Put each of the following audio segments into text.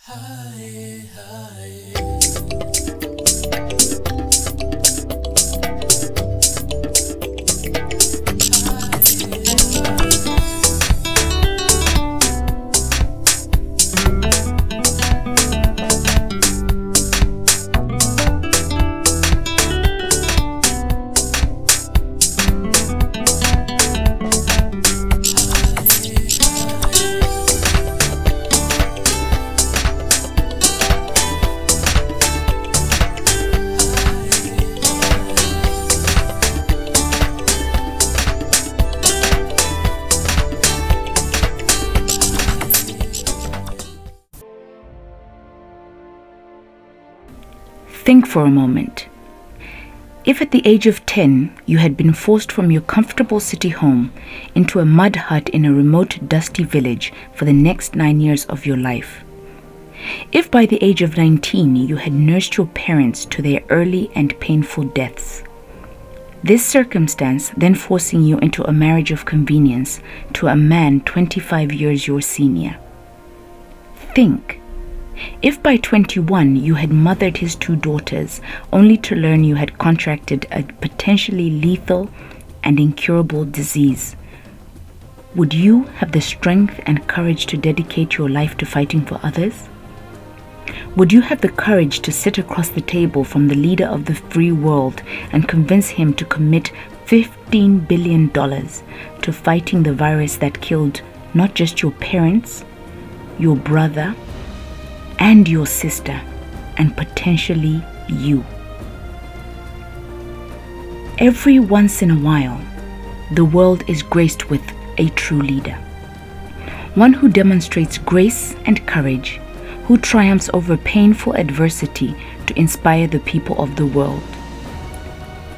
Hi, hi. Think for a moment. If at the age of 10 you had been forced from your comfortable city home into a mud hut in a remote dusty village for the next 9 years of your life, if by the age of 19 you had nursed your parents to their early and painful deaths, this circumstance then forcing you into a marriage of convenience to a man 25 years your senior. Think. If by 21 you had mothered his 2 daughters, only to learn you had contracted a potentially lethal and incurable disease, would you have the strength and courage to dedicate your life to fighting for others? Would you have the courage to sit across the table from the leader of the free world and convince him to commit $15 billion to fighting the virus that killed not just your parents, your brother, and your sister, and potentially you? Every once in a while, the world is graced with a true leader. One who demonstrates grace and courage, who triumphs over painful adversity to inspire the people of the world.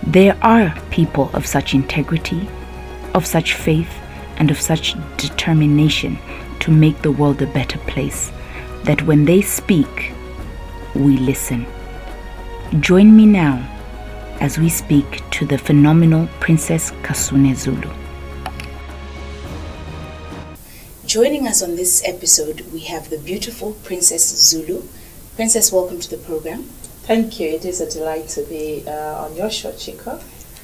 There are people of such integrity, of such faith, and of such determination to make the world a better place, that when they speak, we listen. Join me now as we speak to the phenomenal Princess Kasune Zulu. Joining us on this episode, we have the beautiful Princess Zulu. Princess, welcome to the program. Thank you. It is a delight to be on your show, Chicco.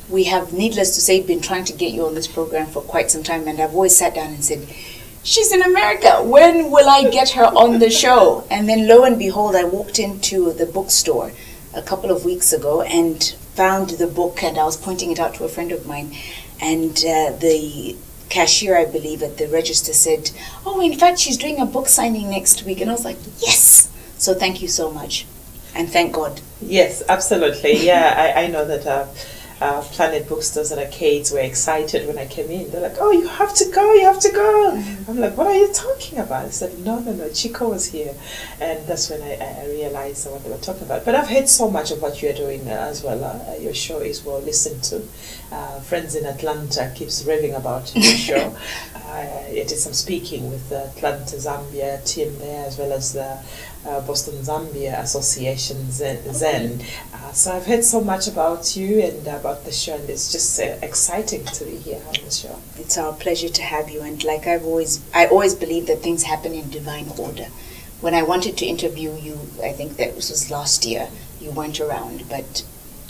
We have, needless to say, been trying to get you on this program for quite some time, and I've always sat down and said, she's in America. When will I get her on the show? And then lo and behold, I walked into the bookstore a couple of weeks ago and found the book, and I was pointing it out to a friend of mine, and the cashier, I believe, at the register said, oh, in fact, she's doing a book signing next week. And I was like, yes! So thank you so much. And thank God. Yes, absolutely. Yeah, I know that Planet Bookstores and Arcades were excited when I came in. They're like, oh, you have to go, you have to go. Mm-hmm. I'm like, what are you talking about? I said, no, Chicco was here. And that's when I realized what they were talking about. But I've heard so much of what you're doing as well. Your show is well listened to. Friends in Atlanta keeps raving about your show. I did some speaking with the Atlanta, Zambia team there, as well as the Boston Zambia Association, Zen. So I've heard so much about you and about the show, and it's just exciting to be here on the show. It's our pleasure to have you, and like I always believe that things happen in divine order. When I wanted to interview you, I think that this was last year, you weren't around, but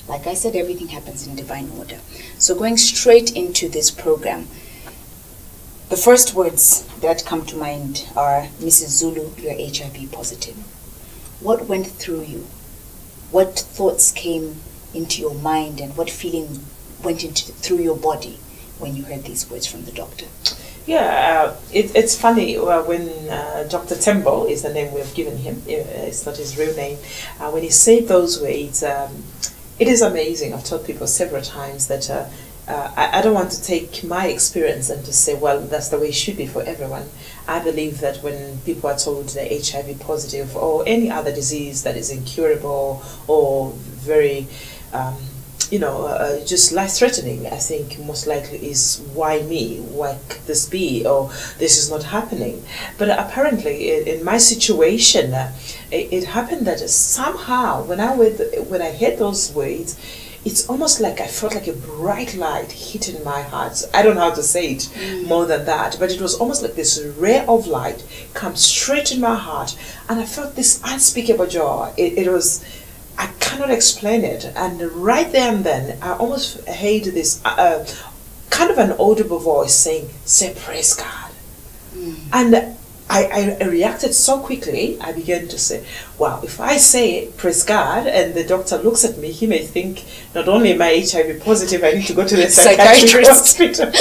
like I said, everything happens in divine order. So going straight into this program, the first words that come to mind are, Mrs. Zulu, you're HIV positive. What went through you? What thoughts came into your mind, and what feeling went through your body when you heard these words from the doctor? Yeah, it's funny when Dr. Tembo is the name we've given him. It's not his real name. When he said those words, it is amazing. I've told people several times that I don't want to take my experience and to say, well, that's the way it should be for everyone. I believe that when people are told they're HIV positive or any other disease that is incurable or very, just life-threatening, I think most likely is why me? Why could this be? Or this is not happening. But apparently, in my situation, it happened that somehow when I heard those words, it's almost like I felt like a bright light hitting my heart. I don't know how to say it more than that, but it was almost like this ray of light come straight in my heart, and I felt this unspeakable joy. It was, I cannot explain it. And right there and then, I almost heard this kind of an audible voice saying, "Say praise God." And I reacted so quickly. I began to say, "Wow, if I say praise God and the doctor looks at me, he may think not only am I HIV positive, I need to go to the psychiatric hospital."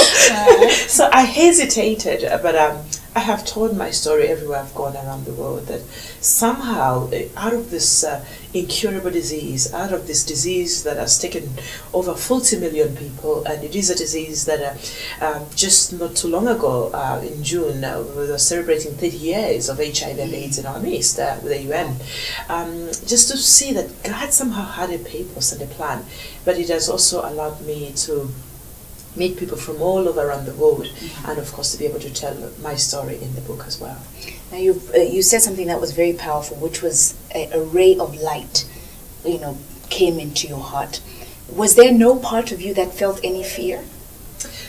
So I hesitated, but I have told my story everywhere I've gone around the world, that somehow out of this incurable disease, out of this disease that has taken over 40 million people, and it is a disease that just not too long ago, in June, we were celebrating 30 years of HIV and AIDS in our midst with the UN. Just to see that God somehow had a purpose and a plan, but it has also allowed me to meet people from all over around the world, and of course to be able to tell my story in the book as well. Now you said something that was very powerful, which was a ray of light, came into your heart. Was there no part of you that felt any fear?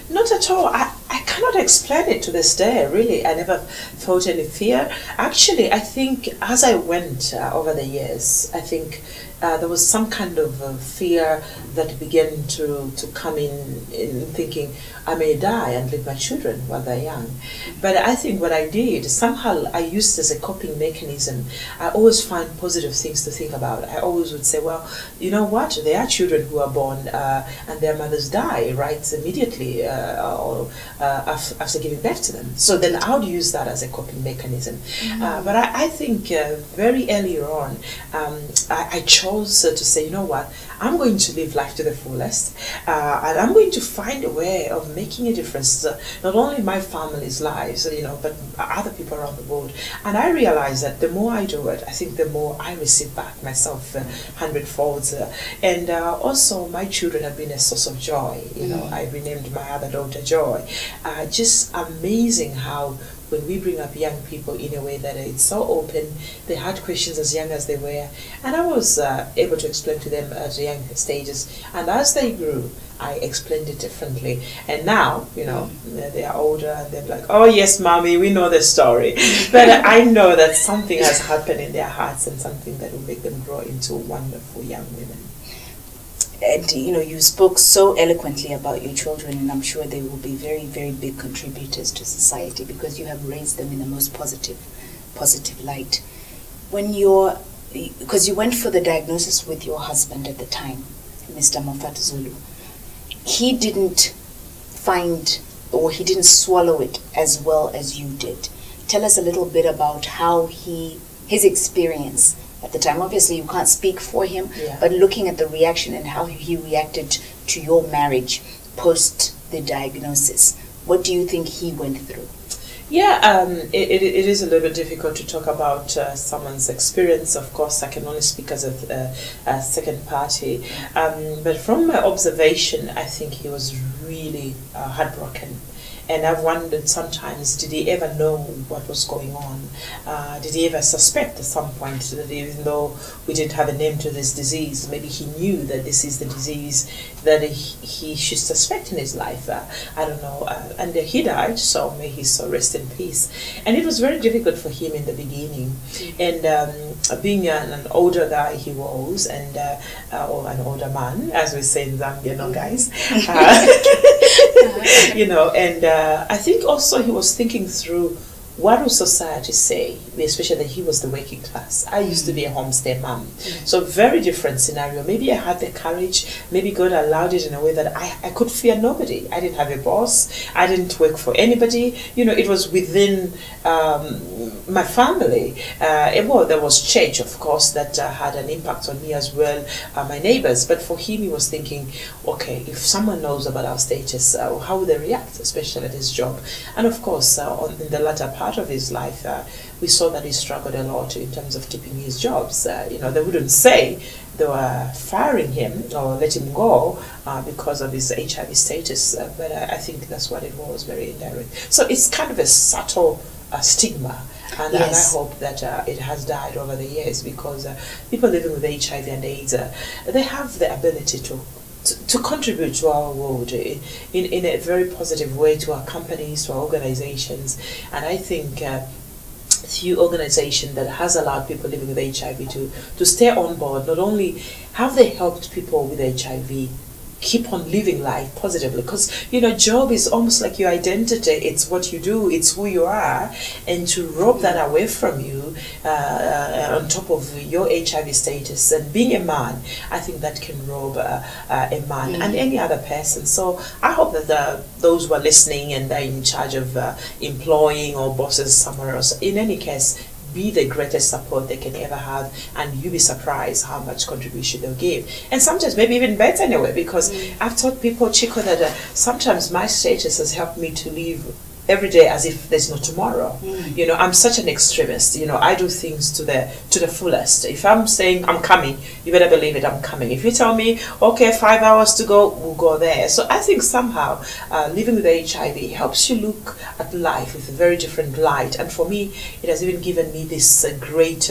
Not at all. I cannot explain it to this day, really. I never felt any fear. Actually, I think as I went over the years, I think there was some kind of fear that began to come in thinking I may die and leave my children while they're young. But I think what I did, somehow I used as a coping mechanism. I always find positive things to think about. I always would say, well, you know what, there are children who are born and their mothers die right immediately or after giving birth to them. So then I would use that as a coping mechanism. But I think very early on, I chose to say, you know what, I'm going to live life to the fullest, and I'm going to find a way of making a difference, not only in my family's lives, but other people around the world. And I realized that the more I do it, I think the more I receive back myself 100-fold. And also my children have been a source of joy. I renamed my other daughter Joy. Just amazing how when we bring up young people in a way that it's so open, they had questions as young as they were, and I was able to explain to them at young stages, and as they grew, I explained it differently. And now, they are older and they're like, "Oh yes, mommy, we know the story." But I know that something has happened in their hearts, and something that will make them grow into wonderful young women. And you spoke so eloquently about your children, and I'm sure they will be very, very big contributors to society because you have raised them in the most positive light. Because you went for the diagnosis with your husband at the time, Mr. Mofat Zulu, he didn't find, or he didn't swallow it as well as you did. Tell us a little bit about how his experience at the time. Obviously you can't speak for him, but looking at the reaction and how he reacted to your marriage post the diagnosis, what do you think he went through? It is a little bit difficult to talk about someone's experience. Of course, I can only speak as a second party. But from my observation, I think he was really heartbroken. And I've wondered sometimes, did he ever know what was going on? Did he ever suspect at some point that even though we didn't have a name to this disease, maybe he knew that this is the disease that he should suspect in his life? I don't know. And he died, so may his soul rest in peace. And it was very difficult for him in the beginning. And being an older guy he was, and or an older man, as we say in Zambia, guys. And I think also he was thinking through what will society say, especially that he was the working class. I used to be a homestay mom. So very different scenario. Maybe I had the courage, maybe God allowed it in a way that I could fear nobody. I didn't have a boss, I didn't work for anybody. It was within my family. There was church, of course, that had an impact on me as well, my neighbors. But for him, he was thinking, okay, if someone knows about our status, how would they react, especially at his job? And of course, in the latter part of his life, we saw that he struggled a lot in terms of keeping his jobs. They wouldn't say they were firing him or let him go because of his HIV status, but I think that's what it was, very indirect. So it's kind of a subtle stigma. And I hope that it has died over the years, because people living with HIV and AIDS, they have the ability to to contribute to our world in a very positive way, to our companies, to our organizations. And I think few organization that has allowed people living with HIV to stay on board. Not only have they helped people with HIV keep on living life positively, because job is almost like your identity. It's what you do, it's who you are, and to rob that away from you on top of your HIV status and being a man, I think that can rob a man and any other person. So I hope that those who are listening and are in charge of employing or bosses somewhere else, in any case, be the greatest support they can ever have, and you'll be surprised how much contribution they'll give. And sometimes maybe even better anyway, because I've taught people, Chicco, that sometimes my status has helped me to live every day as if there's no tomorrow. I'm such an extremist. I do things to the fullest. If I'm saying I'm coming, you better believe it, I'm coming. If you tell me, okay, 5 hours to go, we'll go there. So I think somehow living with HIV helps you look at life with a very different light. And for me, it has even given me this great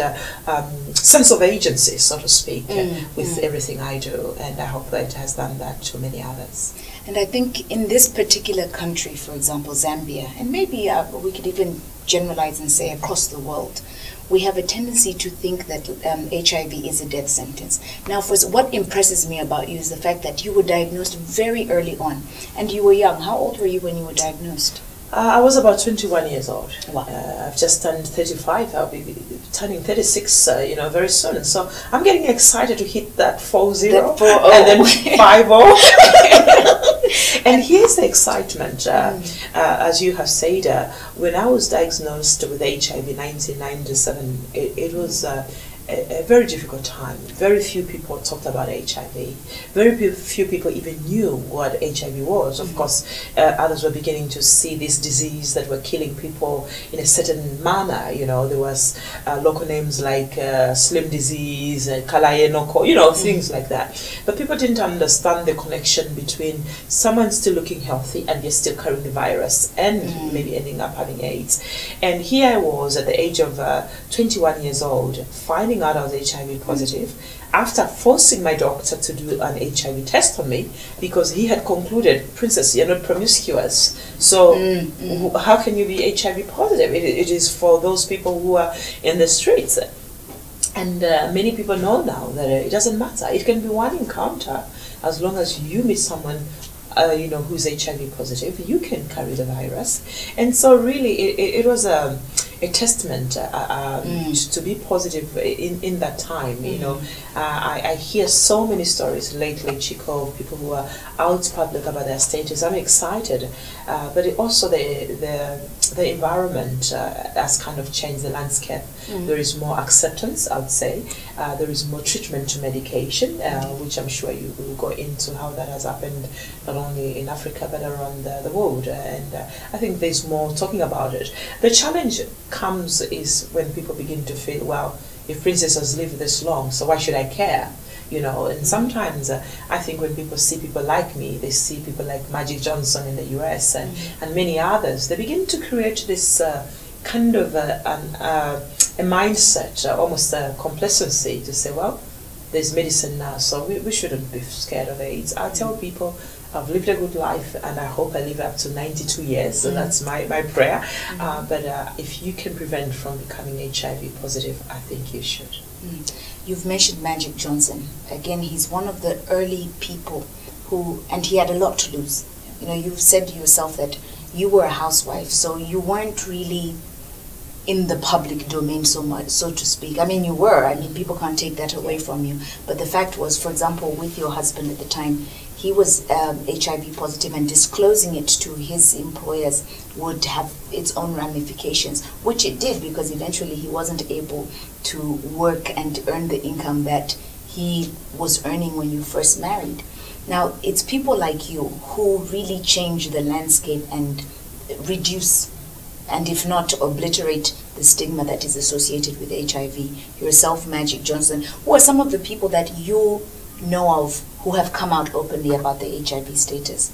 sense of agency, so to speak, with everything I do. And I hope that it has done that to many others. And I think in this particular country, for example, Zambia, and maybe we could even generalize and say across the world, we have a tendency to think that HIV is a death sentence. Now, what impresses me about you is the fact that you were diagnosed very early on, and you were young. How old were you when you were diagnosed? I was about 21 years old. Wow. I've just turned 35. I'll be turning 36, very soon. So I'm getting excited to hit that 40 and then 50. And here's the excitement. As you have said, when I was diagnosed with HIV in 1997, it was a very difficult time. Very few people talked about HIV. Very few people even knew what HIV was. Of course, others were beginning to see this disease that were killing people in a certain manner. There was local names like Slim disease, Kalayenoko, things like that. But people didn't understand the connection between someone still looking healthy and yet still carrying the virus and maybe ending up having AIDS. And here I was at the age of 21 years old, finding out I was HIV positive after forcing my doctor to do an HIV test on me, because he had concluded, Princess, you're not promiscuous, so how can you be HIV positive? It is for those people who are in the streets. And many people know now that it doesn't matter. It can be one encounter. As long as you meet someone who's HIV positive, you can carry the virus. And so really it was a testament to be positive in that time. I hear so many stories lately, Chicco, of people who are out public about their status. I'm excited, but also the environment has kind of changed the landscape. There is more acceptance, I would say. There is more treatment to medication, which I'm sure you will go into how that has happened not only in Africa but around the world. And I think there's more talking about it. The challenge comes is when people begin to feel, well, if Princess has lived this long, so why should I care? And sometimes I think when people see people like me, they see people like Magic Johnson in the US and many others, they begin to create this kind of a mindset, almost a complacency to say, well, there's medicine now, so we shouldn't be scared of AIDS. I tell people, I've lived a good life, and I hope I live up to 92 years, so that's my prayer. But if you can prevent from becoming HIV positive, I think you should. You've mentioned Magic Johnson. Again, he's one of the early people and he had a lot to lose. You've said yourself that you were a housewife, so you weren't really in the public domain so much, so to speak. I mean, you were. I mean, people can't take that away from you. But the fact was, for example, with your husband at the time, he was HIV positive, and disclosing it to his employers would have its own ramifications, which it did, because eventually he wasn't able to work and earn the income that he was earning when you first married. Now, it's people like you who really change the landscape and reduce, and if not obliterate, the stigma that is associated with HIV. Yourself, Magic Johnson, who are some of the people that you know of who have come out openly about the HIV status?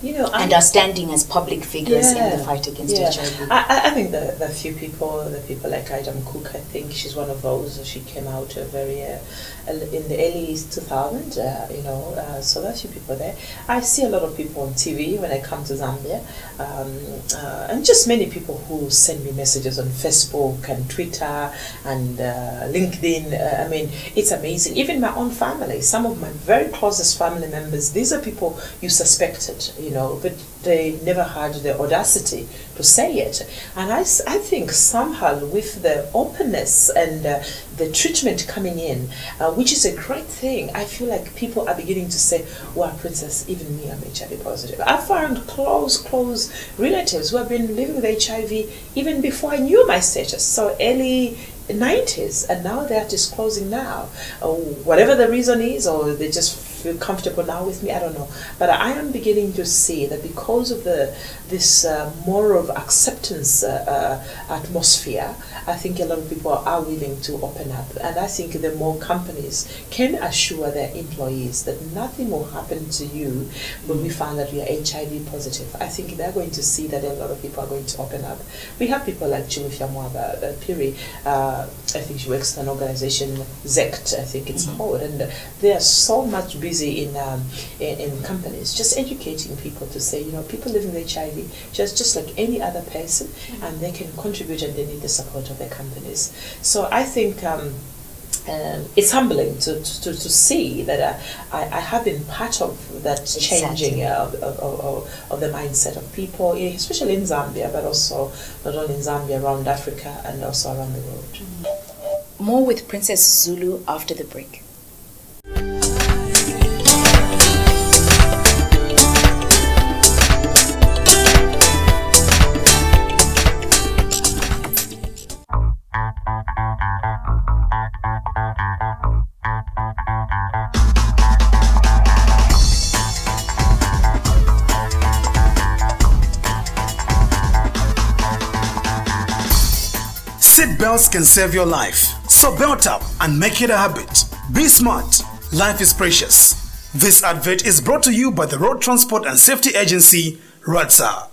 and are standing as public figures in the fight against HIV. I think the few people, like Idam Cook, I think she's one of those. She came out very in the early 2000s, so there are a few people there. I see a lot of people on TV when I come to Zambia, and just many people who send me messages on Facebook and Twitter and LinkedIn. I mean, it's amazing. Even my own family, some of my very closest family members, these are people you suspected, but they never had the audacity to say it. And I think somehow with the openness and the treatment coming in, which is a great thing, I feel like people are beginning to say, wow, Princess, even me, I'm HIV positive. I found close relatives who have been living with HIV even before I knew my status, so early 90s, and now they're disclosing now. Whatever the reason is, or they just feel comfortable now with me, I don't know. But I am beginning to see that because of this more of acceptance atmosphere, I think a lot of people are willing to open up. And I think the more companies can assure their employees that nothing will happen to you when we find that we are HIV positive, I think they're going to see that a lot of people are going to open up. We have people like Chilufya Mwaba Piri, I think she works in an organization, ZECT, I think it's called, and they are so much busy in companies, just educating people to say, people living with HIV, just like any other person, and they can contribute and they need the support of their companies. So I think it's humbling to see that I have been part of that changing of the mindset of people, especially in Zambia, but also not only in Zambia, around Africa and also around the world. More with Princess Zulu after the break. Seatbelts can save your life, so belt up and make it a habit. Be smart. Life is precious. This advert is brought to you by the Road Transport and Safety Agency, RATSA.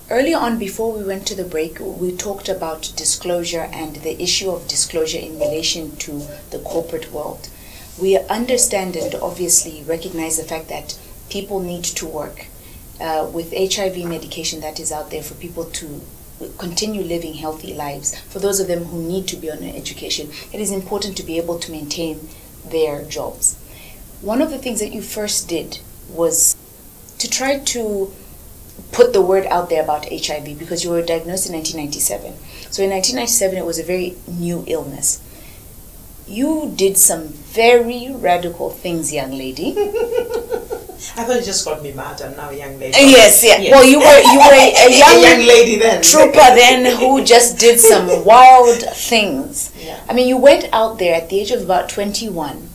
Earlier on, before we went to the break, we talked about disclosure and the issue of disclosure in relation to the corporate world. We understand and obviously recognize the fact that people need to work with HIV medication that is out there for people to continue living healthy lives. For those of them who need to be on an education, it is important to be able to maintain their jobs. One of the things that you first did was to try to put the word out there about HIV, because you were diagnosed in 1997. So in 1997, it was a very new illness. You did some very radical things, young lady. I thought it just got me mad. I'm now a young lady. Yes, yeah. Yes. Well, you were a young lady then. Trooper then who just did some wild things. Yeah. I mean, you went out there at the age of about 21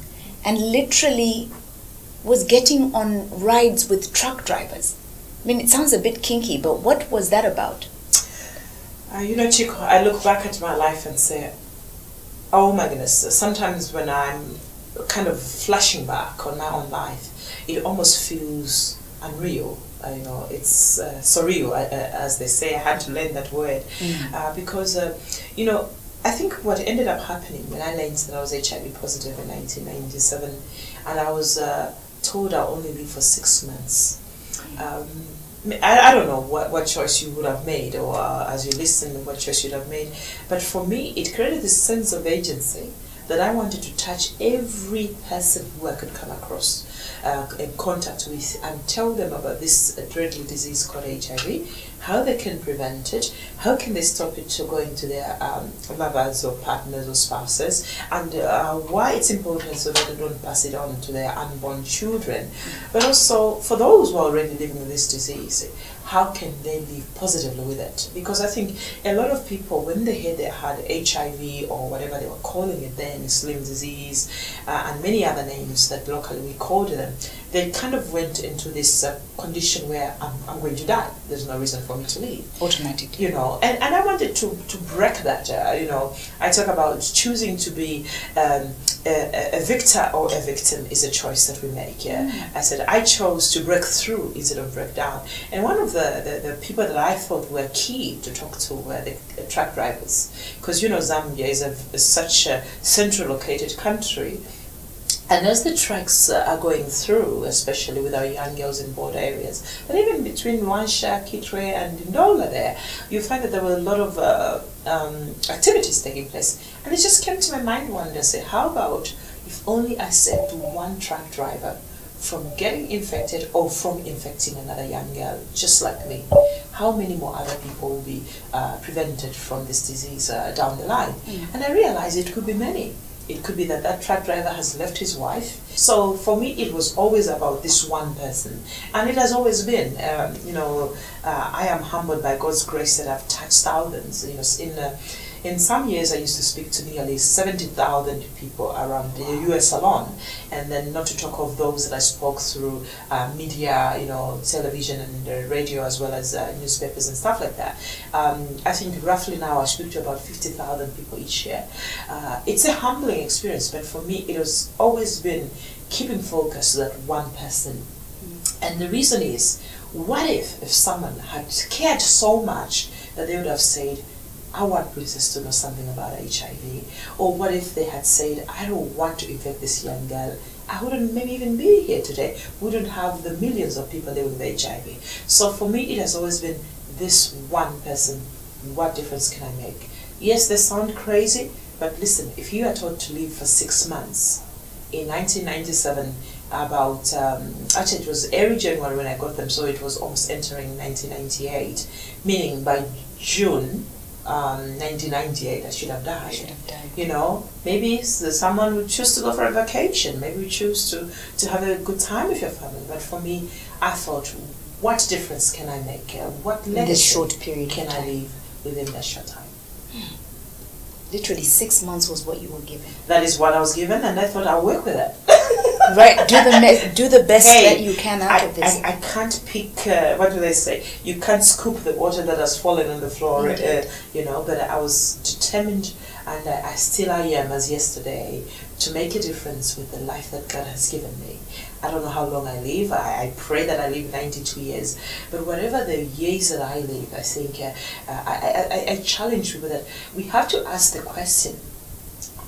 and literally was getting on rides with truck drivers. I mean, it sounds a bit kinky, but what was that about? Chicco, I look back at my life and say, oh my goodness, sometimes when I'm kind of flashing back on my own life, it almost feels unreal. It's surreal, as they say. I had to learn that word because, I think what ended up happening when I learned that I was HIV positive in 1997, and I was told I'll only live for 6 months. I don't know what choice you would have made, or as you listen, what choice you'd have made. But for me, it created this sense of agency that I wanted to touch every person who I could come across in contact with and tell them about this dreadful disease called HIV, how they can prevent it, how can they stop it to going to their lovers or partners or spouses, and why it's important so that they don't pass it on to their unborn children. But also, for those who are already living with this disease, how can they live positively with it? Because I think a lot of people, when they hear they had HIV or whatever they were calling it then, penicillin disease, and many other names that locally we called them, they kind of went into this condition where I'm going to die. There's no reason for me to live. Automatically. You know, and I wanted to break that. You know, I talk about choosing to be a victor or a victim is a choice that we make. I said I chose to break through instead of break down. And one of the people that I thought were key to talk to were the truck drivers. Because, you know, Zambia is such a central located country. And as the trucks are going through, especially with our young girls in border areas, but even between Wansha, Kitwe and Ndola there, you find that there were a lot of activities taking place. And it just came to my mind one day, I said, how about if only I saved one truck driver from getting infected or from infecting another young girl just like me? How many more other people will be prevented from this disease down the line? And I realized it could be many. It could be that that truck driver has left his wife. So for me, it was always about this one person. And it has always been, you know, I am humbled by God's grace that I've touched thousands. You know, in some years, I used to speak to nearly 70,000 people around the US alone. And then not to talk of those that I spoke through media, you know, television and radio, as well as newspapers and stuff like that. I think roughly now I speak to about 50,000 people each year. It's a humbling experience, but for me, it has always been keeping focus to that one person. And the reason is, what if someone had cared so much that they would have said, I want Princess to know something about HIV. Or what if they had said, I don't want to infect this young girl. I wouldn't maybe even be here today. Wouldn't have the millions of people living with HIV. So for me, it has always been this one person. What difference can I make? Yes, they sound crazy, but listen, if you are told to live for 6 months, in 1997, about, actually it was early January when I got them, so it was almost entering 1998, meaning by June 1998 I should have died. You know, maybe someone would choose to go for a vacation, maybe we choose to have a good time with your family, but for me, I thought, what difference can I make? What legacy in this short period can I leave within that short time? Literally 6 months was what you were given. That is what I was given, and I thought I'll work with it. Right, do the best that you can out of this. I can't pick, what do they say? You can't scoop the water that has fallen on the floor, you know, but I was determined, and I still am as yesterday, to make a difference with the life that God has given me. I don't know how long I live. I pray that I live 92 years. But whatever the years that I live, I think I challenge people that we have to ask the question,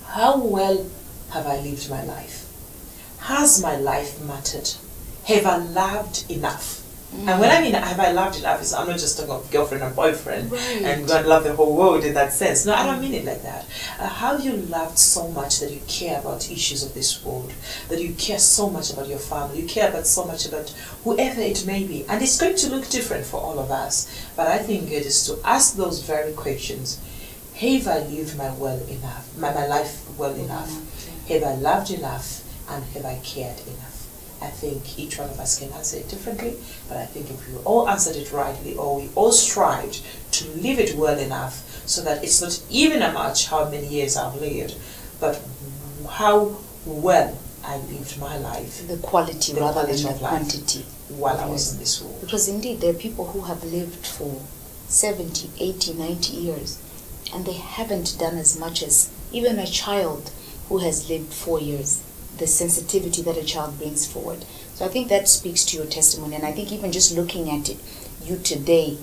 how well have I lived my life? Has my life mattered? Have I loved enough? And when I mean have I loved enough, I'm not just talking about girlfriend and boyfriend and go and love the whole world in that sense. No, I don't mean it like that. Have you loved so much that you care about issues of this world, that you care so much about your family, you care about so much about whoever it may be. And it's going to look different for all of us. But I think it is to ask those very questions. Have I lived my life well enough? Have I loved enough? And have I cared enough? I think each one of us can answer it differently, but I think if we all answered it rightly, or we all strived to live it well enough, so that it's not even a much how many years I've lived, but how well I lived my life. The quality rather than the quantity. While I was in this world. Because indeed there are people who have lived for 70, 80, 90 years, and they haven't done as much as even a child who has lived 4 years. The sensitivity that a child brings forward. So I think that speaks to your testimony, and I think even just looking at it, you today,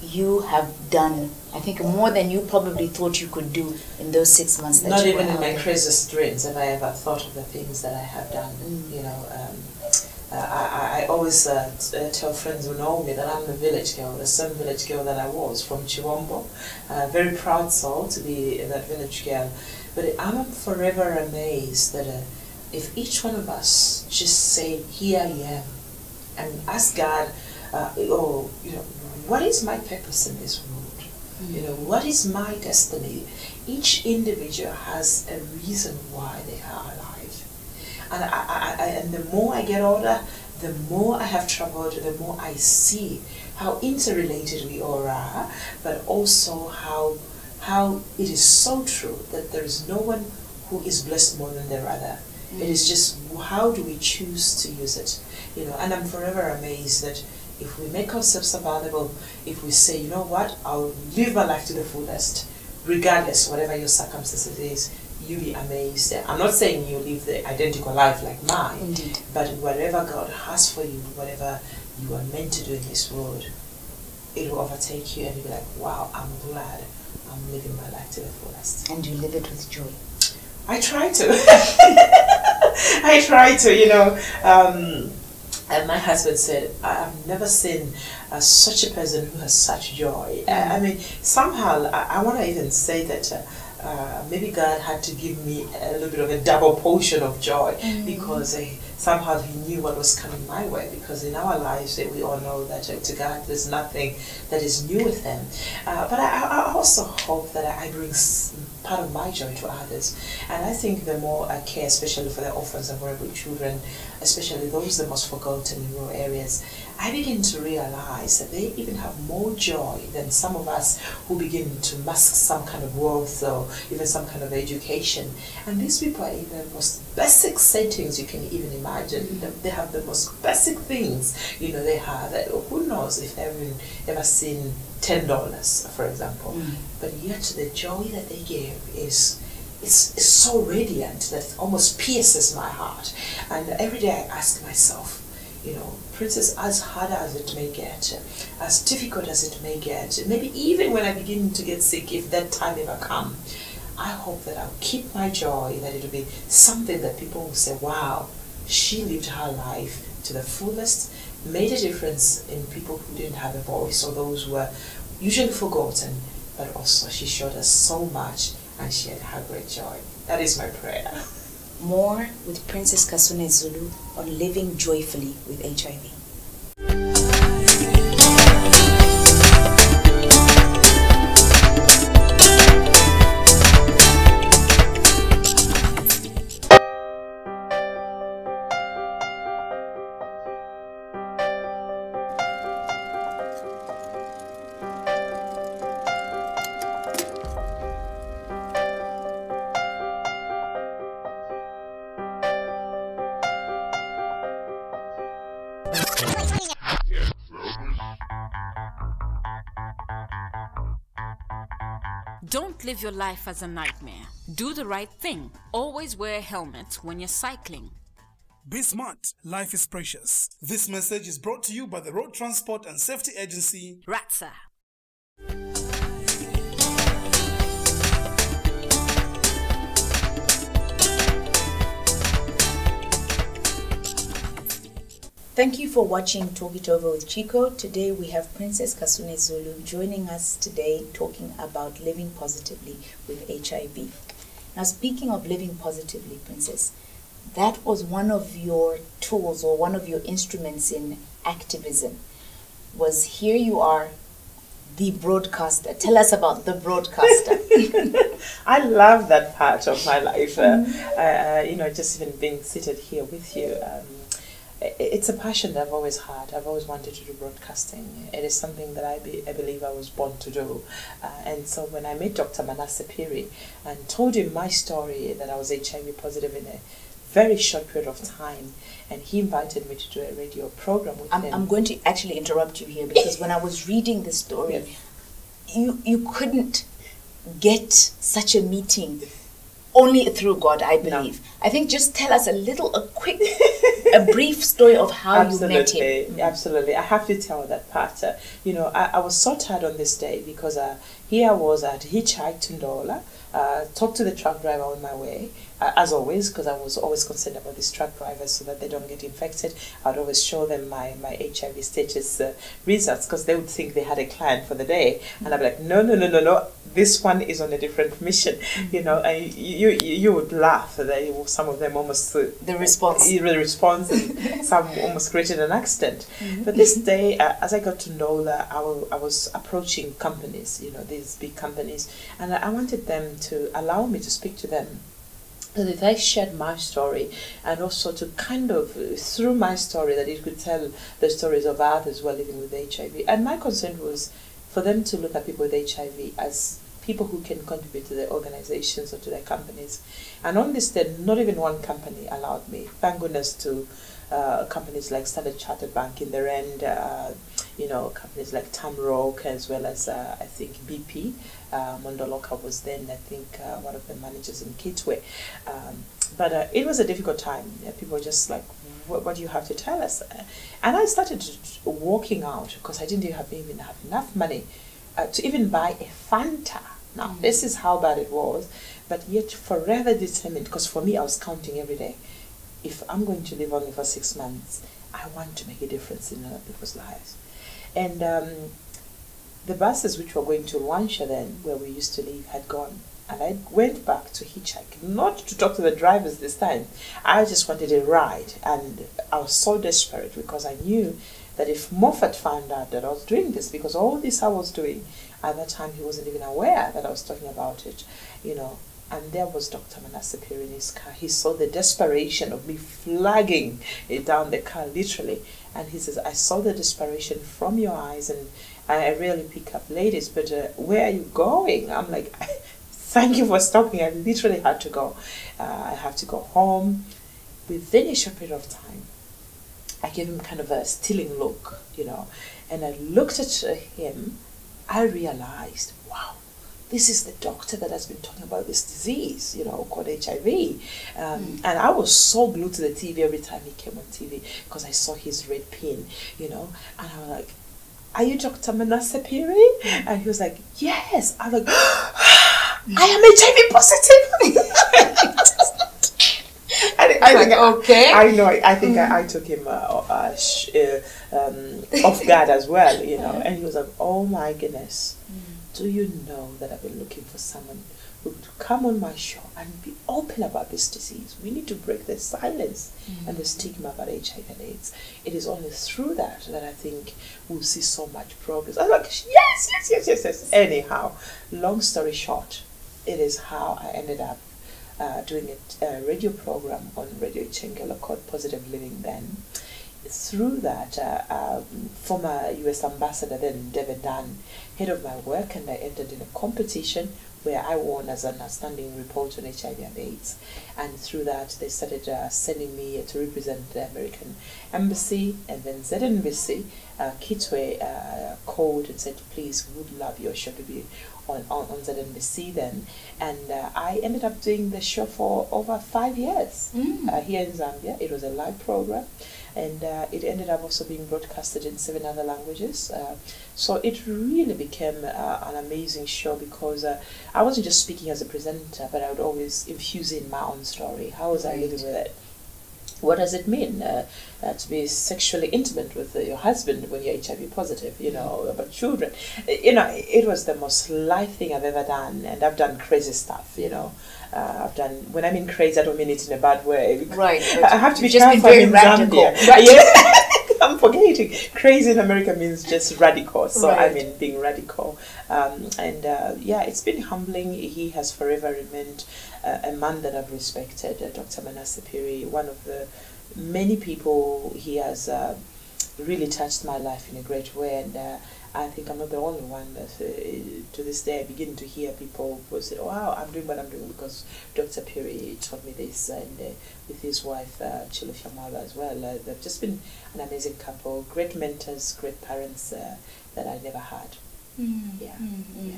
you have done, I think, more than you probably thought you could do in those 6 months that Not you were even in my there. craziest dreams have I ever thought of the things that I have done. You know, I always tell friends who know me that I'm a village girl, the same village girl that I was from Chiwambo. Very proud soul to be that village girl. But I'm forever amazed that if each one of us just say, here I am, and ask God, oh, you know, what is my purpose in this world? You know, what is my destiny? Each individual has a reason why they are alive. And the more I get older, the more I have traveled, the more I see how interrelated we all are, but also how how it is so true that there is no one who is blessed more than their other. It is just how do we choose to use it, and I'm forever amazed that if we make ourselves available, if we say, you know what, I'll live my life to the fullest, regardless, whatever your circumstances is, you'll be amazed. I'm not saying you live the identical life like mine, Indeed. but whatever God has for you, whatever you are meant to do in this world, it will overtake you and you'll be like, wow, I'm glad I'm living my life to the fullest. And you live it with joy. I try to. I try to, and my husband said, I've never seen such a person who has such joy. I mean, somehow, I want to even say that maybe God had to give me a little bit of a double portion of joy because somehow He knew what was coming my way, because in our lives we all know that to God there's nothing that is new with Him. But I also hope that I bring part of my joy to others. And I think the more I care, especially for the orphans and vulnerable children, especially those the most forgotten in rural areas, I begin to realize that they even have more joy than some of us who begin to mask some kind of wealth or even some kind of education. And these people are in the most basic settings you can even imagine. They have the most basic things. They have, who knows if they've ever seen $10, for example. But yet the joy that they give is so radiant that it almost pierces my heart. And every day I ask myself, Princess, as hard as it may get, as difficult as it may get, maybe even when I begin to get sick, if that time ever come, I hope that I'll keep my joy, that it'll be something that people will say, wow, she lived her life to the fullest, made a difference in people who didn't have a voice or those who were usually forgotten, but also she showed us so much and she had her great joy. That is my prayer. More with Princess Kasune Zulu on living joyfully with HIV. Don't live your life as a nightmare. Do the right thing. Always wear a helmet when you're cycling. Be smart. Life is precious. This message is brought to you by the Road Transport and Safety Agency, Ratsa. Thank you for watching Talk It Over with Chicco. Today we have Princess Kasune Zulu joining us today talking about living positively with HIV. Now, speaking of living positively, Princess, that was one of your tools or one of your instruments in activism. Was here you are, the broadcaster. Tell us about the broadcaster. I love that part of my life. Just even being seated here with you. It's a passion that I've always had. I've always wanted to do broadcasting. It is something that I believe I was born to do. And so when I met Dr. Manasseh Piri and told him my story, that I was HIV positive in a very short period of time, and he invited me to do a radio program with him. I'm going to actually interrupt you here because when I was reading the story, yes, you couldn't get such a meeting only through God, I believe. No. I think just tell us a brief story of how you met him. Absolutely. I have to tell that part. I was so tired on this day because here I was at hitchhiked to Ndola, talked to the truck driver on my way, as always, because I was always concerned about these truck drivers so that they don't get infected. I'd always show them my HIV status results because they would think they had a client for the day. And I'd be like, no. This one is on a different mission. And you would laugh. Some of them almost... the response. Some almost created an accident. But this day, as I got to Nola, I was approaching companies, these big companies, and I wanted them to allow me to speak to them. So that I shared my story, and also to kind of, through my story, that it could tell the stories of others who are living with HIV. And my concern was for them to look at people with HIV as people who can contribute to their organizations or to their companies. And on this day, not even one company allowed me. Thank goodness to companies like Standard Chartered Bank in their end, companies like Tamrock, as well as I think BP. Mondoloka was then, I think, one of the managers in Kitwe. But it was a difficult time. People were just like, what do you have to tell us? And I started walking out because I didn't even have enough money to even buy a Fanta. Now, this is how bad it was, but yet forever determined, because for me, I was counting every day. If I'm going to live only for 6 months, I want to make a difference in other people's lives. And the buses which were going to Rwansha then, where we used to live, had gone. And I went back to hitchhike, not to talk to the drivers this time. I just wanted a ride. And I was so desperate because I knew that if Moffat found out that I was doing this, because all this I was doing, at that time he wasn't even aware that I was talking about it, And there was Dr. Manasapir in his car. He saw the desperation of me flagging it down the car, literally. And he says, I saw the desperation from your eyes, and I rarely pick up ladies, but where are you going? I'm like, thank you for stopping. I literally had to go. I have to go home. Within a short period of time, I gave him kind of a stealing look, and I looked at him. I realized, wow, this is the doctor that has been talking about this disease, called HIV. And I was so glued to the TV every time he came on TV because I saw his red pin, and I was like, are you Dr. Manasapiri? And he was like, yes. I was like, I am HIV positive. Okay. I know. I think I took him off guard as well, And he was like, "Oh my goodness, do you know that I've been looking for someone who would come on my show and be open about this disease? We need to break the silence and the stigma about HIV and AIDS. It is only through that I think we'll see so much progress." I was like, yes. Anyhow, long story short, it is how I ended up doing a radio program on Radio Chengelo called Positive Living then. Through that, former US Ambassador then, David Dunn, head of my work, and I entered in a competition where I won as an outstanding reporter on HIV and AIDS. And through that, they started sending me to represent the American Embassy, and then ZNBC, Kitwe, called and said, please, we would love your show to be on ZNBC then. And I ended up doing the show for over 5 years here in Zambia. It was a live program. And it ended up also being broadcasted in 7 other languages. So it really became an amazing show because I wasn't just speaking as a presenter, but I would always infuse in my own story. How was I living with it? What does it mean to be sexually intimate with your husband when you're HIV positive, about children? It was the most live thing I've ever done, and I've done crazy stuff, I've done, when I mean crazy, I don't mean it in a bad way. Right. I have to be just careful been very radical. Yeah. I'm forgetting. Crazy in America means just radical. So right. I mean being radical. It's been humbling. He has forever remained a man that I've respected, Dr. Manasapiri, one of the many people. He has really touched my life in a great way, and I think I'm not the only one that to this day I begin to hear people who say, wow, I'm doing what I'm doing because Dr. Piri taught me this, and with his wife, Chilo Shamala as well. They've just been an amazing couple, great mentors, great parents that I never had. Yeah.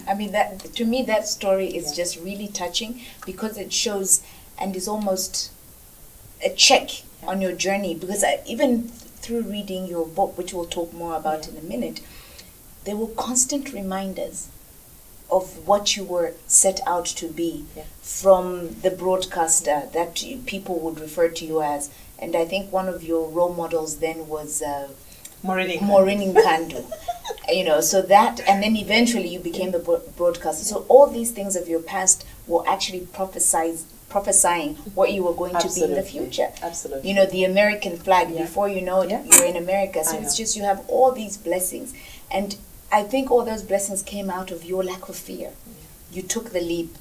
I mean, that to me, that story is just really touching because it shows and is almost a check on your journey, because even through reading your book, which we'll talk more about in a minute, there were constant reminders of what you were set out to be from the broadcaster that people would refer to you as. And I think one of your role models then was Maureen Kandu. So that, and then eventually you became the broadcaster. So all these things of your past were actually prophesying what you were going to be in the future. Absolutely. The American flag, before you know it, you're in America. So it's just, you have all these blessings. And I think all those blessings came out of your lack of fear. You took the leap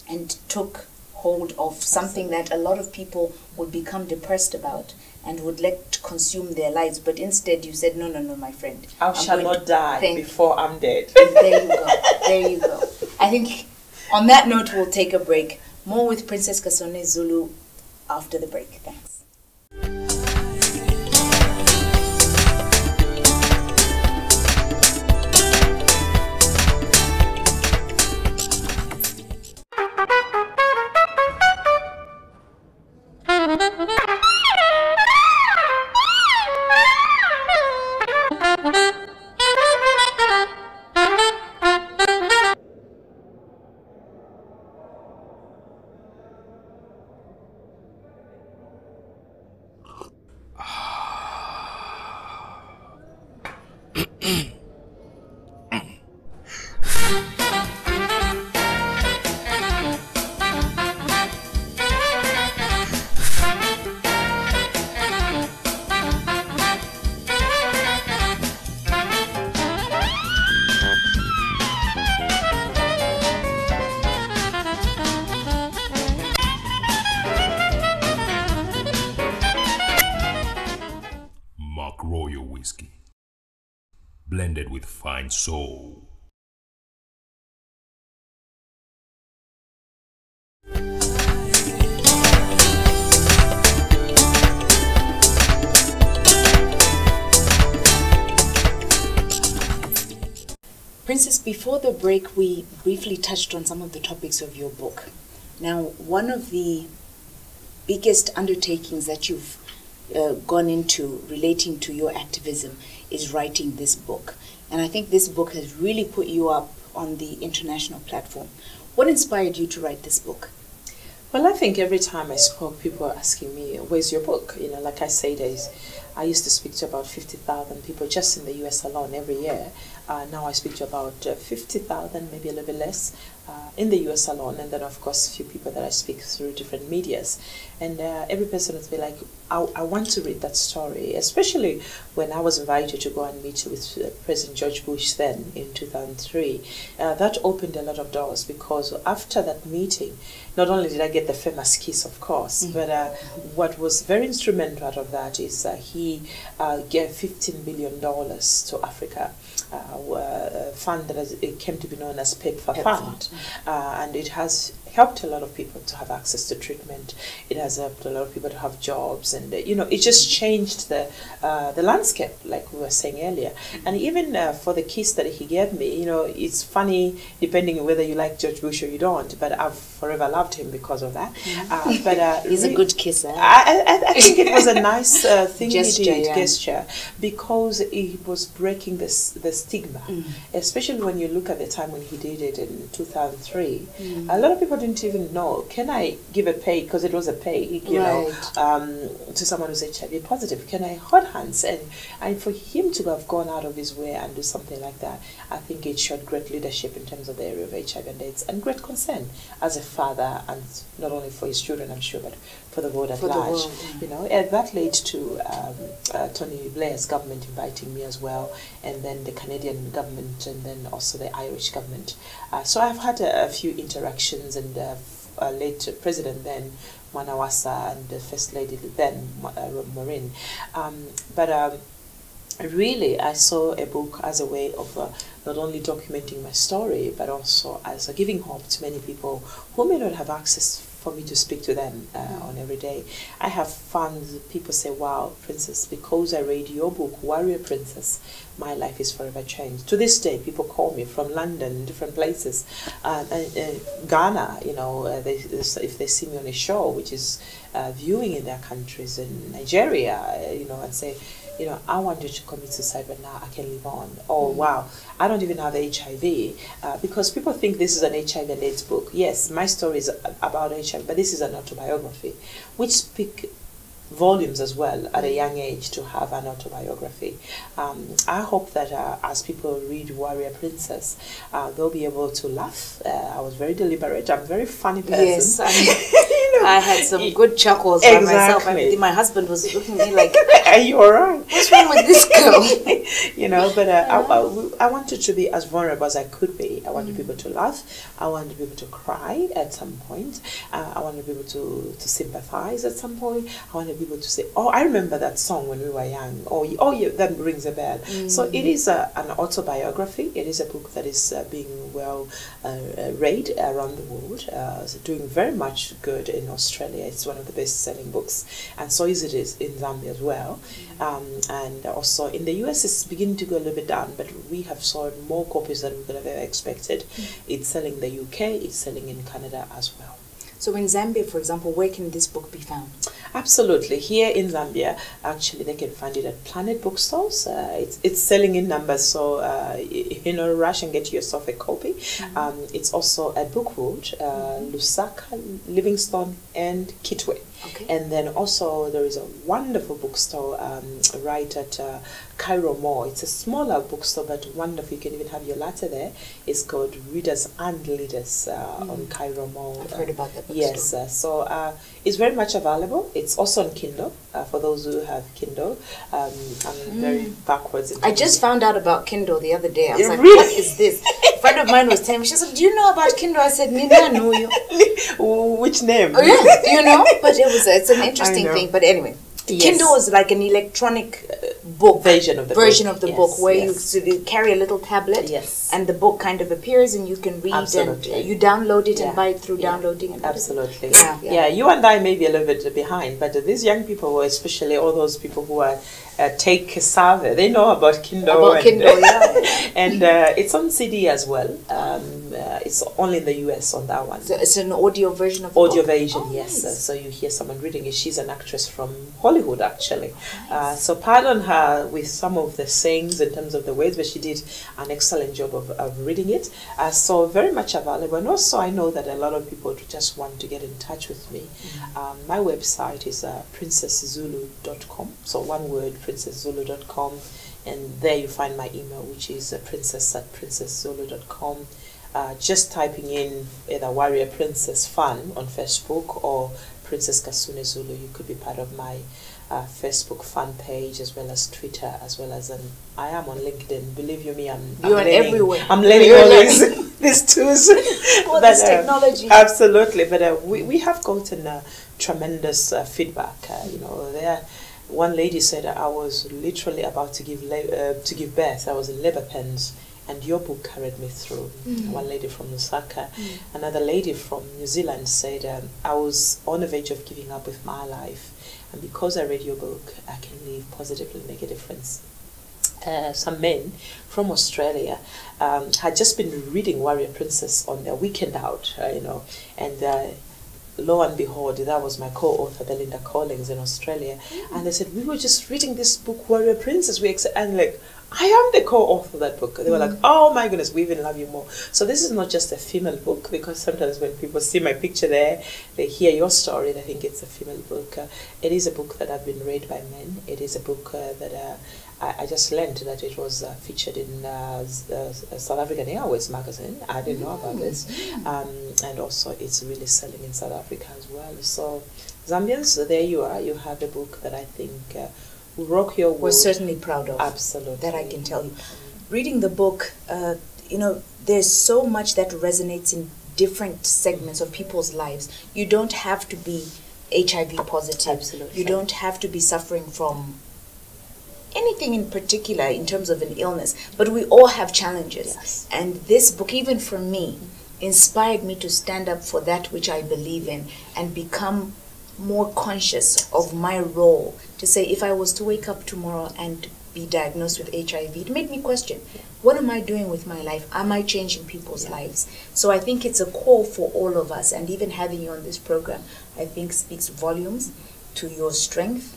and took hold of something that a lot of people would become depressed about and would let consume their lives. But instead you said, no, my friend. I shall not die before I'm dead. There you go. I think on that note, we'll take a break. More with Princess Kasune Zulu after the break. Thanks. Royal whiskey, blended with fine soul. Princess, before the break, we briefly touched on some of the topics of your book. Now, one of the biggest undertakings that you've gone into relating to your activism is writing this book. And I think this book has really put you up on the international platform. What inspired you to write this book? Well, I think every time I spoke, people were asking me, where's your book? You know, like I say, I used to speak to about 50,000 people just in the US alone every year. Now I speak to about 50,000, maybe a little bit less, in the US alone. And then, of course, a few people that I speak through different medias. And every person would be like, I want to read that story, especially when I was invited to go and meet with President George Bush then in 2003. That opened a lot of doors, because after that meeting, not only did I get the famous kiss, of course, but what was very instrumental out of that is he gave $15 billion to Africa, a fund that it came to be known as PEPFAR Fund. And it has helped a lot of people to have access to treatment. It has helped a lot of people to have jobs, and you know, it just changed the landscape, like we were saying earlier. And even for the kiss that he gave me, you know, it's funny depending on whether you like George Bush or you don't, but I've forever loved him because of that. But he's a good kisser. I think it was a nice thing gesture, he did, yeah. gesture, because he was breaking the stigma, especially when you look at the time when he did it in 2003. A lot of people didn't even know, can I give a pay, because it was a pay, you know, to someone who's HIV positive, can I hold hands? And for him to have gone out of his way and do something like that, I think it showed great leadership in terms of the area of HIV and AIDS, and great concern as a father, and not only for his children, I'm sure, but for the world at large. You know, and that led to Tony Blair's government inviting me as well, and then the Canadian government, and then also the Irish government. So I've had a few interactions, and late President then, Mwanawasa, and the First Lady then, Maureen. But really, I saw a book as a way of not only documenting my story, but also as a giving hope to many people who may not have access for me to speak to them on every day. I have found people say, wow, Princess, because I read your book, Warrior Princess, my life is forever changed. To this day, people call me from London, different places, Ghana, you know, if they see me on a show, which is viewing in their countries, in Nigeria, you know, and say, you know, I wanted to commit suicide, but now I can live on. Oh, wow, I don't even have HIV. Because people think this is an HIV and AIDS book. Yes, my story is about HIV, but this is an autobiography, which speak volumes as well at a young age to have an autobiography. I hope that as people read Warrior Princess, they'll be able to laugh. I was very deliberate. I'm a very funny person. Yes, you I had some good chuckles by myself. I mean, my husband was looking at me like, "Are you alright? What's wrong with this girl?" But I wanted to be as vulnerable as I could be. I wanted people to laugh. I wanted people to cry at some point. I wanted people to sympathize at some point. I wanted people to say, "Oh, I remember that song when we were young." Oh, yeah, that rings a bell. So it is an autobiography. It is a book that is being well read around the world. Doing very much good in Australia. It's one of the best-selling books, and so is it in Zambia as well. And also in the US, it's beginning to go a little bit down, but we have sold more copies than we could have ever expected. It's selling in the UK. It's selling in Canada as well. So in Zambia, for example, where can this book be found? Absolutely. Here in Zambia, actually, they can find it at Planet Bookstores. It's selling in numbers, so rush and get yourself a copy. It's at Bookwood, Lusaka, Livingstone, and Kitwe. Okay. And then also there is a wonderful bookstore right at Cairo Mall. It's a smaller bookstore, but wonderful. You can even have your latte there. It's called Readers and Leaders on Cairo Mall. I've heard about that bookstore. Yes, so it's very much available. It's also on Kindle for those who have Kindle. I'm very backwards. I just found out about Kindle the other day. I was like, really? What is this? A friend of mine was telling me, she said, "Do you know about Kindle?" I said, "Nina, I know you." Which name? Oh, yeah, but it's an interesting thing. But anyway, Kindle is like an electronic book version of the book where you carry a little tablet, and the book kind of appears and you can read. Absolutely. And you download it and buy it through downloading. And absolutely. Yeah. You and I may be a little bit behind, but these young people, especially all those people who are take savvy, they know about Kindle. And it's on CD as well. It's only in the US on that one. So it's an audio version of the audio book? version, Nice. So you hear someone reading it. She's an actress from Hollywood, actually. So pardon her with some of the sayings in terms of the words, but she did an excellent job of reading it. So very much available. And also I know that a lot of people just want to get in touch with me. My website is princesszulu.com. So one word, princesszulu.com. And there you find my email, which is princess@princesszulu.com. Just typing in either Warrior Princess Fan on Facebook or Princess Kasune Zulu, you could be part of my Facebook fan page, as well as Twitter, as well as I am on LinkedIn. Believe you me, I'm learning everywhere. I'm learning all these tools. All this technology. Absolutely, but we have gotten tremendous feedback. One lady said I was literally about to give birth. I was in labor pains, and your book carried me through. One lady from Lusaka. Another lady from New Zealand said I was on the verge of giving up with my life, and because I read your book, I can live positively, make a difference. Some men from Australia had just been reading Warrior Princess on their weekend out, and lo and behold, that was my co-author Belinda Collins in Australia, and they said, "We were just reading this book, Warrior Princess." And like, I am the co-author of that book. They were like, "Oh my goodness, we even love you more." So this is not just a female book, because sometimes when people see my picture there, they hear your story, they think it's a female book. It is a book that have been read by men. It is a book that I just learned that it was featured in South African Airways magazine. I didn't know about this. And also it's really selling in South Africa as well. So Zambians, there you are. You have a book that I think will rock your world. We're certainly proud of. Absolutely. That I can tell you. Reading the book, there's so much that resonates in different segments of people's lives. You don't have to be HIV positive. Absolutely. You don't have to be suffering from anything in particular in terms of an illness, but we all have challenges. Yes. And this book, even for me, inspired me to stand up for that which I believe in and become more conscious of my role. To say, if I was to wake up tomorrow and be diagnosed with HIV, it made me question, what am I doing with my life? Am I changing people's lives? So I think it's a call for all of us, and even having you on this program, I think speaks volumes to your strength,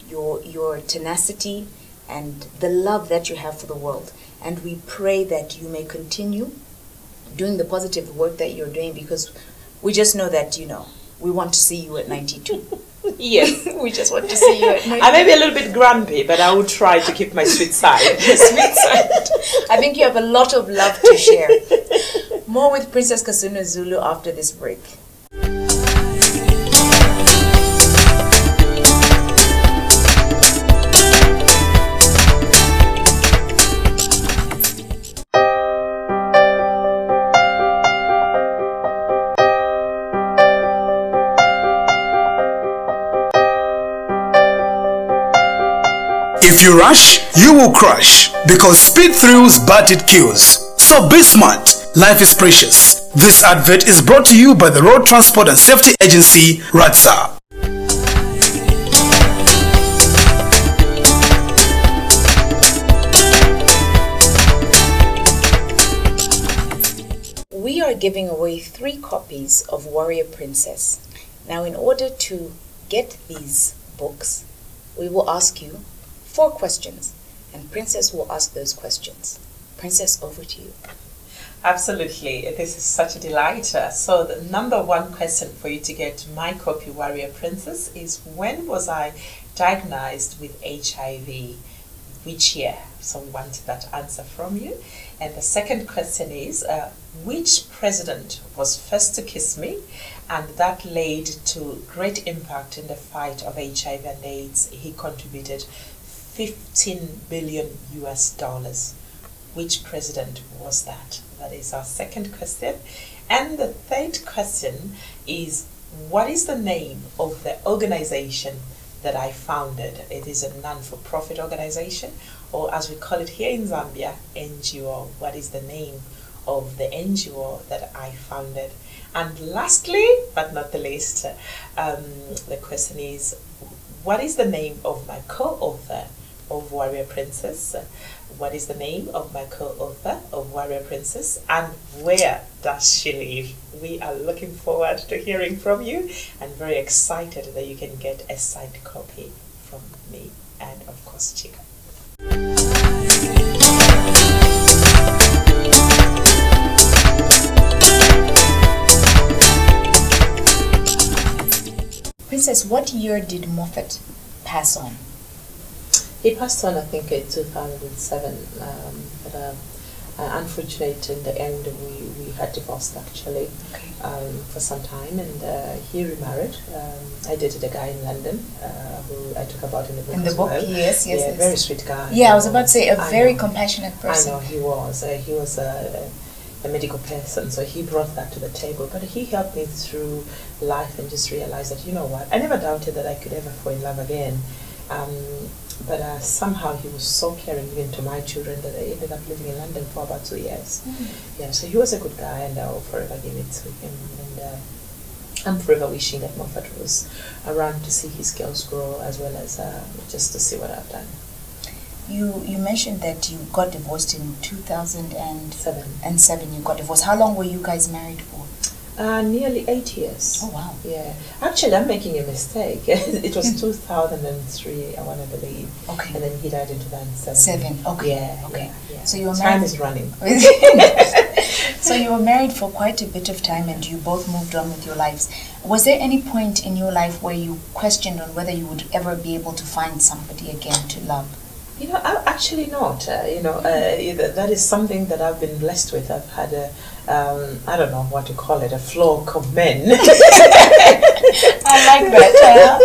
your tenacity, and the love that you have for the world. And we pray that you may continue doing the positive work that you're doing, because we just know that, we want to see you at 92. Yes. We just want to see you at 92. I may be a little bit grumpy, but I will try to keep my sweet side. Sweet side. I think you have a lot of love to share. More with Princess Kasune Zulu after this break. If you rush, you will crush, because speed thrills but it kills. So be smart. Life is precious. This advert is brought to you by the Road Transport and Safety Agency, RATSA. We are giving away 3 copies of Warrior Princess. Now, in order to get these books, we will ask you 4 questions, and Princess will ask those questions. Princess, over to you. Absolutely. This is such a delight. So the number 1 question for you to get my copy, Warrior Princess, is when was I diagnosed with HIV? Which year? So we want that answer from you. And the second question is, which president was first to kiss me? And that led to great impact in the fight of HIV and AIDS. He contributed $15 billion US. Which president was that? That is our second question. And the third question is, what is the name of the organization that I founded? It is a non-for-profit organization, or as we call it here in Zambia, NGO. What is the name of the NGO that I founded? And lastly, but not the least, the question is, what is the name of my co-author of Warrior Princess? What is the name of my co-author of Warrior Princess, and where does she live? We are looking forward to hearing from you, and very excited that you can get a signed copy from me and of course Chicco. Princess, what year did Moffat pass on? He passed on, I think, in 2007, but unfortunately, in the end, we had divorced, actually, for some time, and he remarried. I dated a guy in London who I talk about in the book. In the book, well. Yes. Very sweet guy. Yeah, I was about to say, a very compassionate person. I know, he was. He was a medical person, so he brought that to the table. But he helped me through life and just realized that, you know what, I never doubted that I could ever fall in love again. But somehow he was so caring even to my children that I ended up living in London for about 2 years. Yeah, so he was a good guy, and I'll forever give it to him. And I'm forever wishing that Moffat was around to see his girls grow, as well as just to see what I've done. You mentioned that you got divorced in 2007. You got divorced. How long were you guys married for? Nearly 8 years. Oh, wow. Yeah. Actually, I'm making a mistake. It was 2003, I want to believe. Okay. And then he died in 2007. Okay. Yeah. Okay. Yeah. So you were Time married. is running. So you were married for quite a bit of time, and you both moved on with your lives. Was there any point in your life where you questioned on whether you would ever be able to find somebody again to love? You know, actually not. That is something that I've been blessed with. I've had I don't know what to call it, a flock of men. I like that.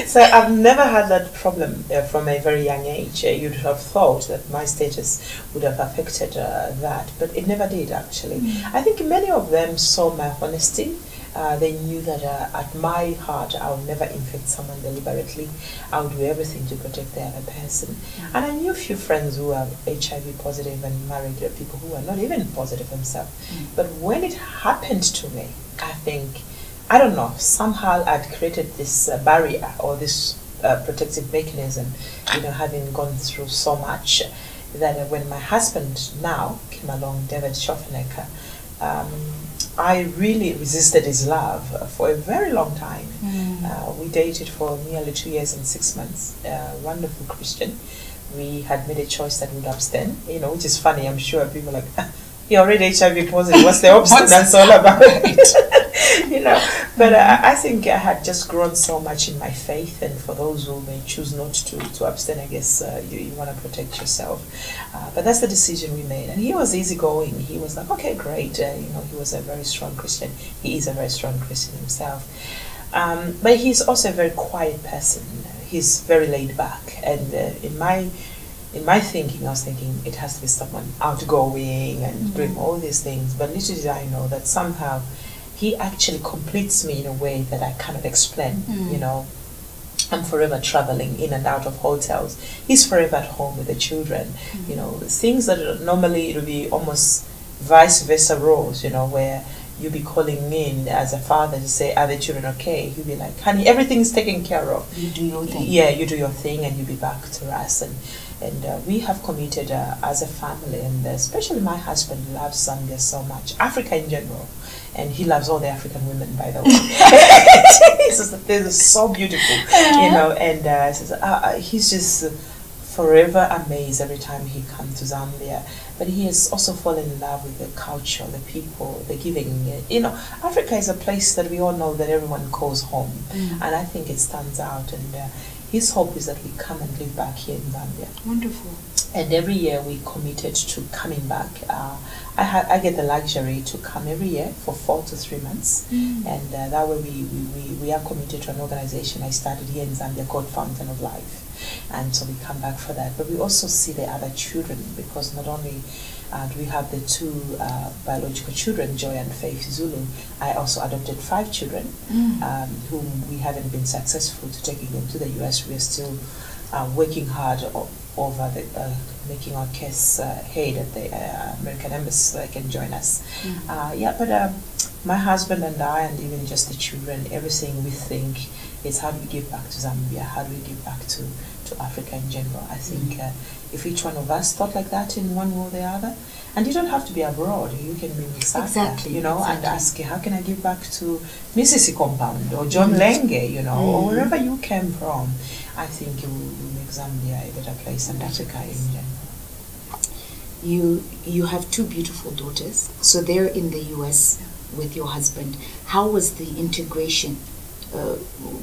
So I've never had that problem from a very young age. You'd have thought that my status would have affected that, but it never did, actually. I think many of them saw my honesty. They knew that at my heart I would never infect someone deliberately. I would do everything to protect the other person. And I knew a few friends who are HIV positive and married people who are not even positive themselves. But when it happened to me, I think, I don't know, somehow I'd created this barrier or this protective mechanism, having gone through so much, that when my husband now came along, David Schoffenecker, I really resisted his love for a very long time. We dated for nearly 2 years and 6 months. Wonderful Christian. We had made a choice that would abstain, which is funny. I'm sure people are like, you're already HIV positive. What's the abstinence all about? But I think I had just grown so much in my faith, and for those who may choose not to abstain, I guess you want to protect yourself. But that's the decision we made, and he was easygoing. He was like, okay, great. He was a very strong Christian. He is a very strong Christian himself. But he's also a very quiet person. He's very laid back, and in my thinking, I was thinking it has to be someone outgoing and doing all these things. But little did I know that somehow he actually completes me in a way that I cannot explain. I'm forever traveling in and out of hotels. He's forever at home with the children. You know, things that normally it would be almost vice versa roles, you know, where you'll be calling in as a father to say, are the children okay? He'll be like, honey, everything's taken care of. You do your thing. Yeah, you do your thing and you'll be back to us. And we have committed as a family, and especially my husband loves Zambia so much, Africa in general. And he loves all the African women, by the way. They're so beautiful, you know. And he's just forever amazed every time he comes to Zambia. But he has also fallen in love with the culture, the people, the giving. You know, Africa is a place that we all know that everyone calls home, and I think it stands out. And his hope is that we come and live back here in Zambia. Wonderful. And every year we committed to coming back. I get the luxury to come every year for 4 to 3 months, and that way we are committed to an organization I started here in Zambia called Fountain of Life, and so we come back for that. But we also see the other children, because not only do we have the 2 biological children, Joy and Faith Zulu, I also adopted 5 children whom we haven't been successful to taking them to the US. We are still working hard over making our case head at the American Embassy so they can join us. But my husband and I, and even just the children, everything we think is how do we give back to Zambia, how do we give back to Africa in general. I think if each one of us thought like that in one way or the other, and you don't have to be abroad, you can be in Lusaka, you know, and ask, how can I give back to Mrs. Compound or John Lenge, you know, or wherever you came from. I think it will make Zambia a better place and Africa in general. You have 2 beautiful daughters, so they're in the US with your husband. How was the integration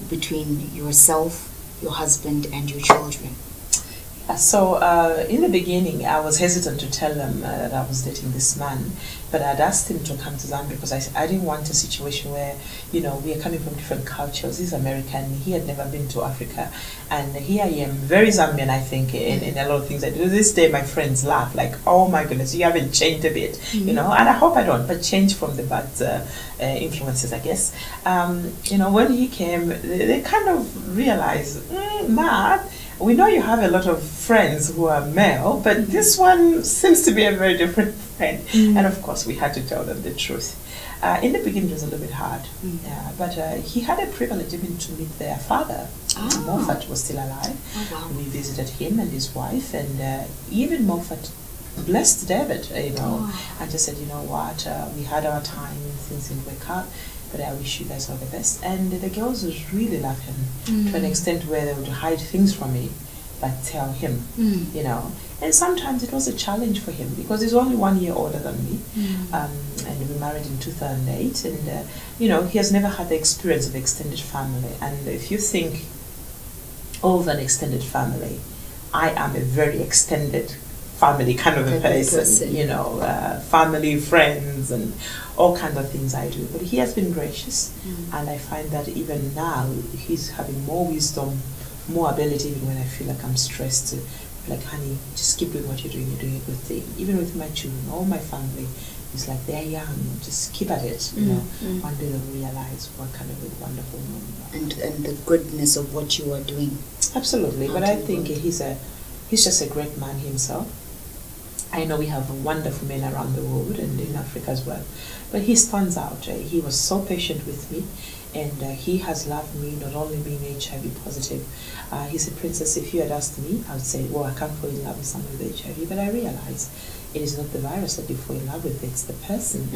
between yourself, your husband, and your children? So in the beginning, I was hesitant to tell them that I was dating this man, but I'd asked him to come to Zambia because I didn't want a situation where, you know, we are coming from different cultures. He's American, he had never been to Africa, and here I am, very Zambian, I think, in a lot of things I do. This day, my friends laugh, like, oh my goodness, you haven't changed a bit, you know, and I hope I don't, but change from the bad influences, I guess. You know, when he came, they kind of realized, Matt, we know you have a lot of friends who are male, but this one seems to be a very different friend. And of course, we had to tell them the truth. In the beginning, it was a little bit hard, but he had a privilege even to meet their father. Moffat was still alive. We visited him and his wife, and even Moffat blessed David, you know, and just said, you know what, we had our time, things didn't work out, but I wish you guys all the best. And the girls would really love him to an extent where they would hide things from me, but tell him, you know. And sometimes it was a challenge for him because he's only 1 year older than me, and we married in 2008. And you know, he has never had the experience of extended family. And if you think of an extended family, I am a very extended family kind of a person, you know, family, friends, and all kinds of things I do. But he has been gracious, and I find that even now he's having more wisdom, more ability, even when I feel like I'm stressed. Like, honey, just keep doing what you're doing a good thing. Even with my children, all my family, it's like they're young, just keep at it, you know. One day they'll realize what kind of a wonderful woman. And the goodness of what you are doing. Absolutely, but I think he's just a great man himself. I know we have wonderful men around the world and in Africa as well, but he stands out. He was so patient with me, and he has loved me, not only being HIV positive. He said, Princess, if you had asked me, I would say, well, I can't fall in love with someone with HIV, but I realize it is not the virus that you fall in love with, it's the person.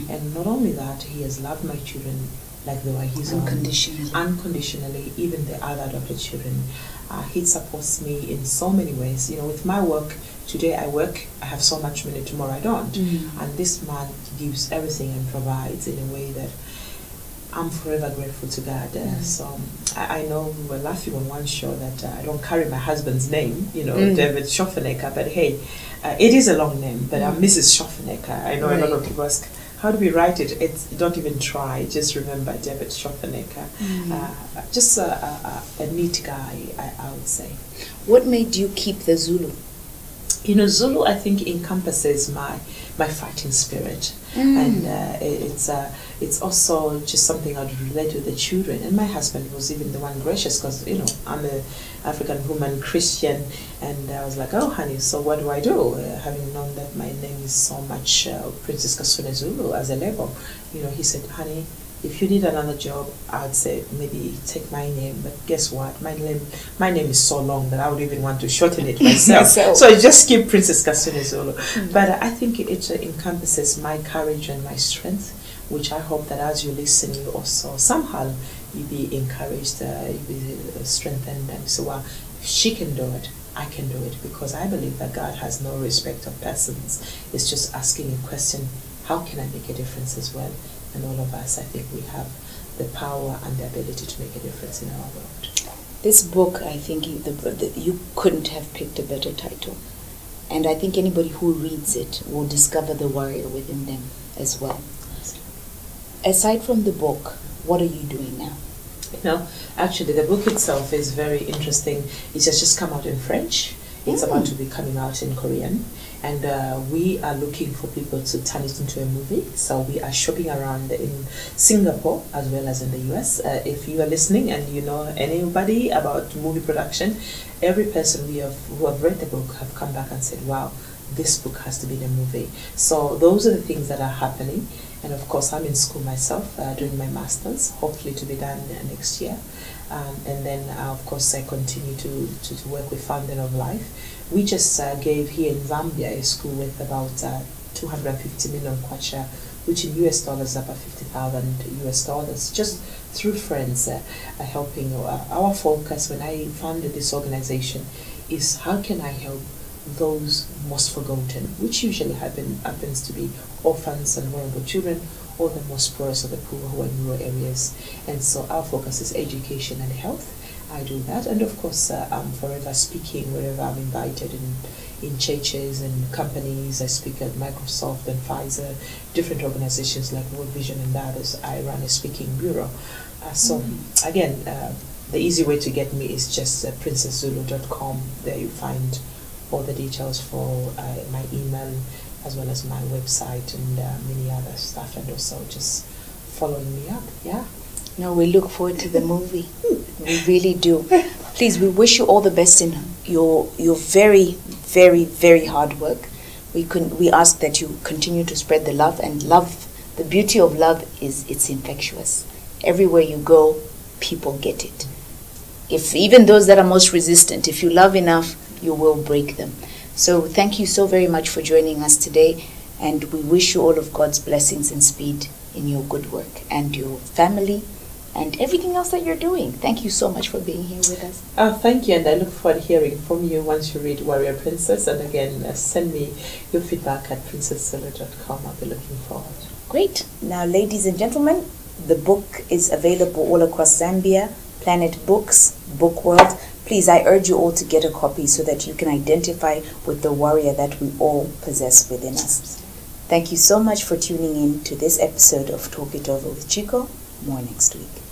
And not only that, he has loved my children like they were his own. Unconditionally, even the other adopted children. He supports me in so many ways. You know, with my work, today I work, I have so much money, tomorrow I don't. And this man gives everything and provides in a way that I'm forever grateful to God. So I know we were laughing on one show that I don't carry my husband's name, you know, David Schoffenecker, but hey, it is a long name, but I'm Mrs. Schoffenecker. I know a lot of people ask, how do we write it? Don't even try, just remember David Schoffenecker. Just a neat guy, I would say. What made you keep the Zulu? You know, Zulu, I think, encompasses my fighting spirit, and it's also just something I'd relate to the children. And my husband was even the one gracious, because you know I'm a African woman, Christian, and I was like, oh honey, so what do I do? Having known that my name is so much Princess Kasune Zulu as a label, you know, he said, honey, if you need another job, I'd say maybe take my name. But guess what? My name is so long that I would even want to shorten it myself. So I just keep Princess Kasune Zulu. But I think it encompasses my courage and my strength, which I hope that as you listen, you also somehow you be encouraged, you be strengthened, and so if she can do it, I can do it, because I believe that God has no respect of persons. It's just asking a question, how can I make a difference as well? And all of us, I think we have the power and the ability to make a difference in our world. This book, I think you couldn't have picked a better title. And I think anybody who reads it will discover the warrior within them as well. Aside from the book, what are you doing now? You know, actually the book itself is very interesting. It has just come out in French. It's about to be coming out in Korean. And we are looking for people to turn it into a movie. So we are shopping around in Singapore as well as in the US. If you are listening and you know anybody about movie production, every person who have read the book have come back and said, wow, this book has to be the movie. So those are the things that are happening. And of course, I'm in school myself, doing my master's, hopefully to be done next year. And then, of course, I continue to work with Fountain of Life. We just gave here in Zambia a school with about 250 million kwacha, which in US dollars is about 50,000 US dollars, just through friends helping. Our focus when I founded this organization is how can I help those most forgotten, which usually happens to be orphans and vulnerable children, or the most poorest of the poor who are in rural areas. And so our focus is education and health. I do that, and of course I'm forever speaking wherever I'm invited, in churches and companies. I speak at Microsoft and Pfizer, different organizations like World Vision and others. I run a speaking bureau. Again, the easy way to get me is just princesszulu.com. There you find all the details for my email as well as my website and many other stuff, and also just following me up. Yeah. No, we look forward to the movie. We really do. Please, we wish you all the best in your very, very, very hard work. We ask that you continue to spread the love, and love. The beauty of love is it's infectious. Everywhere you go, people get it. If even those that are most resistant, if you love enough, you will break them. So thank you so very much for joining us today, and we wish you all of God's blessings and speed in your good work and your family and everything else that you're doing. Thank you so much for being here with us. Thank you, and I look forward to hearing from you once you read Warrior Princess. And again, send me your feedback at princesszulu.com. I'll be looking forward. Great. Now, ladies and gentlemen, the book is available all across Zambia, Planet Books, Book World. Please, I urge you all to get a copy so that you can identify with the warrior that we all possess within us. Thank you so much for tuning in to this episode of Talk It Over with Chicco. More next week.